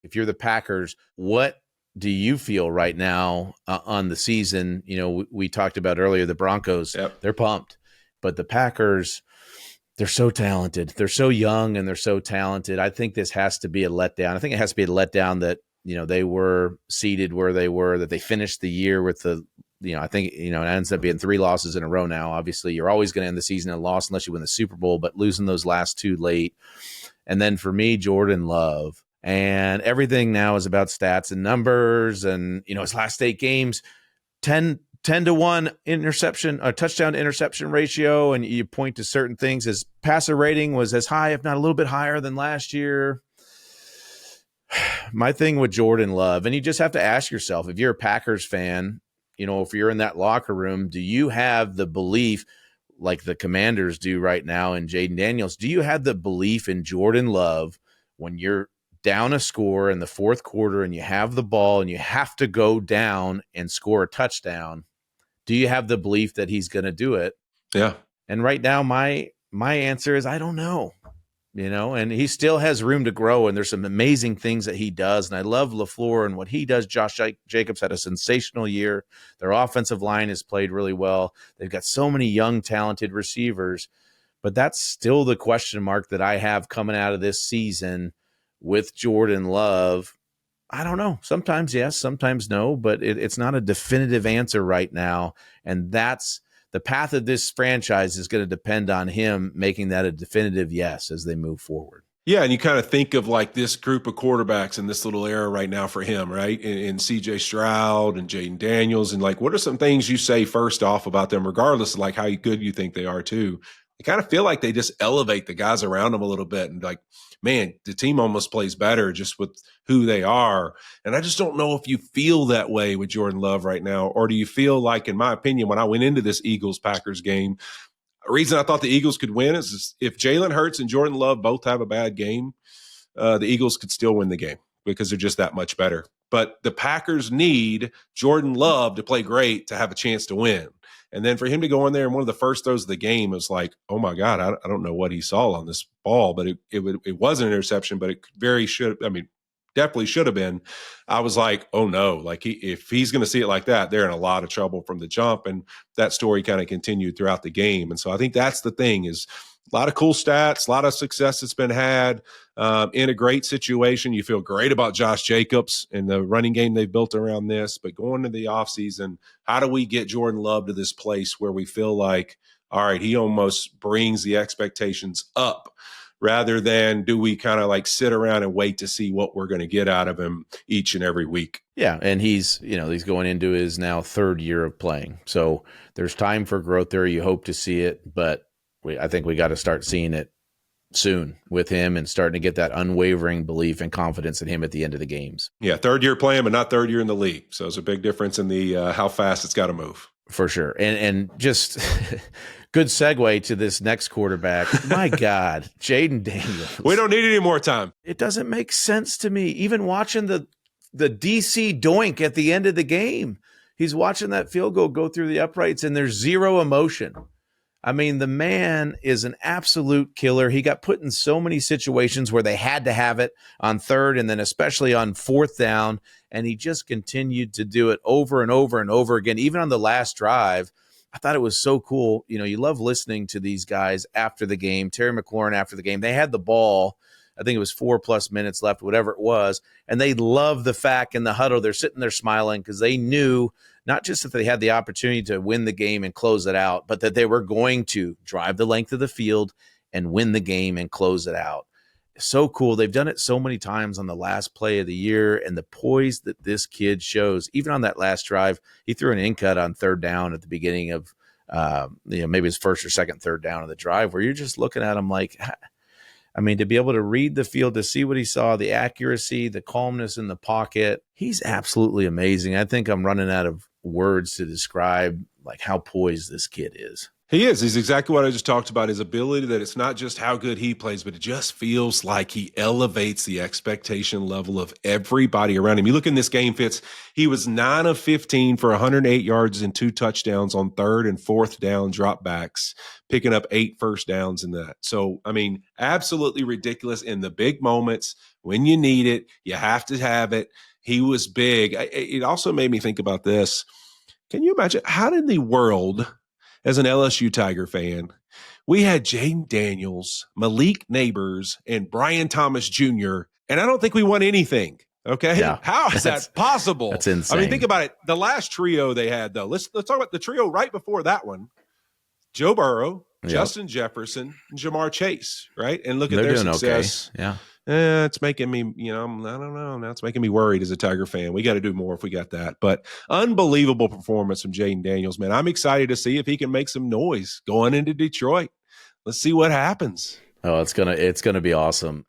if you're the Packers, what do you feel right now on the season? You know, we talked about earlier, the Broncos, Yep. they're pumped, but the Packers, they're so talented. They're so young and they're so talented. I think this has to be a letdown. I think it has to be a letdown that, you know, they were seated where they were, that they finished the year with the, you know, I think, you know, it ends up being 3 losses in a row now. Obviously, you're always going to end the season in a loss unless you win the Super Bowl, but losing those last 2 late. And then for me, Jordan Love. And everything now is about stats and numbers. And, you know, his last 8 games, 10-1 interception, a touchdown to interception ratio. And you point to certain things. His passer rating was as high, if not a little bit higher than last year. My thing with Jordan Love, and you just have to ask yourself, if you're a Packers fan, you know, if you're in that locker room, do you have the belief like the Commanders do right now in Jayden Daniels? Do you have the belief in Jordan Love when you're down a score in the 4th quarter and you have the ball and you have to go down and score a touchdown? Do you have the belief that he's going to do it? Yeah. And right now, my answer is I don't know. You know, and he still has room to grow, and there's some amazing things that he does. And I love LaFleur and what he does. Josh Jacobs had a sensational year. Their offensive line has played really well. They've got so many young, talented receivers, but that's still the question mark that I have coming out of this season with Jordan Love. I don't know. Sometimes yes, sometimes no, but it's not a definitive answer right now. And that's the path of this franchise is going to depend on him making that a definitive yes as they move forward. Yeah, and you kind of think of like this group of quarterbacks in this little era right now for him, right? In C.J. Stroud and Jayden Daniels, and like, what are some things you say first off about them, regardless of like how good you think they are too? I kind of feel like they just elevate the guys around them a little bit, and like, man, the team almost plays better just with who they are. And I just don't know if you feel that way with Jordan Love right now, or do you feel like, in my opinion, when I went into this Eagles-Packers game, the reason I thought the Eagles could win is if Jalen Hurts and Jordan Love both have a bad game, the Eagles could still win the game because they're just that much better. But the Packers need Jordan Love to play great to have a chance to win. And then for him to go in there and one of the first throws of the game was like, oh my God, I don't know what he saw on this ball, but it was an interception, but it definitely should have been. I was like, oh no, like if he's going to see it like that, they're in a lot of trouble from the jump. And that story kind of continued throughout the game. And so I think that's the thing, is a lot of cool stats, a lot of success that's been had in a great situation. You feel great about Josh Jacobs and the running game they've built around this, but going into the offseason, how do we get Jordan Love to this place where we feel like, all right, he almost brings the expectations up, rather than do we kind of like sit around and wait to see what we're going to get out of him each and every week? Yeah, and he's going into his now 3rd year of playing. So there's time for growth there. You hope to see it, but I think we got to start seeing it soon with him and starting to get that unwavering belief and confidence in him at the end of the games. Yeah, 3rd year playing, but not 3rd year in the league. So it's a big difference in the how fast it's got to move. For sure. And just good segue to this next quarterback. My God, Jayden Daniels. We don't need any more time. It doesn't make sense to me. Even watching the DC doink at the end of the game, he's watching that field goal go through the uprights and there's zero emotion. I mean, the man is an absolute killer. He got put in so many situations where they had to have it on 3rd and then especially on 4th down, and he just continued to do it over and over and over again. Even on the last drive, I thought it was so cool. You know, you love listening to these guys after the game. Terry McLaurin after the game, they had the ball. I think it was 4+ minutes left, whatever it was, and they love the fact in the huddle they're sitting there smiling because they knew not just that they had the opportunity to win the game and close it out, but that they were going to drive the length of the field and win the game and close it out. So cool. They've done it so many times on the last play of the year, and the poise that this kid shows, even on that last drive, he threw an in-cut on 3rd down at the beginning of maybe his 1st or 2nd 3rd down of the drive, where you're just looking at him like, I mean, to be able to read the field, to see what he saw, the accuracy, the calmness in the pocket, he's absolutely amazing. I think I'm running out of words to describe like how poised this kid is. He is. He's exactly what I just talked about, his ability, that it's not just how good he plays, but it just feels like he elevates the expectation level of everybody around him. You look in this game, Fitz, he was 9 of 15 for 108 yards and 2 touchdowns on third and fourth down dropbacks, picking up 8 first downs in that. So, I mean, absolutely ridiculous in the big moments. When you need it, you have to have it. He was big. It also made me think about this. Can you imagine how in the world, as an LSU Tiger fan, we had Jayden Daniels, Malik Neighbors, and Brian Thomas Jr., and I don't think we won anything. Okay. Yeah, How is that possible? That's insane. I mean, think about it. The last trio they had, though, let's talk about the trio right before that one. Joe Burrow, Justin Jefferson, and Jamar Chase, right? And look at their success. Okay. Yeah. It's making me, I don't know. Now it's making me worried as a Tiger fan. We got to do more if we got that. But unbelievable performance from Jayden Daniels, man. I'm excited to see if he can make some noise going into Detroit. Let's see what happens. Oh, it's gonna be awesome.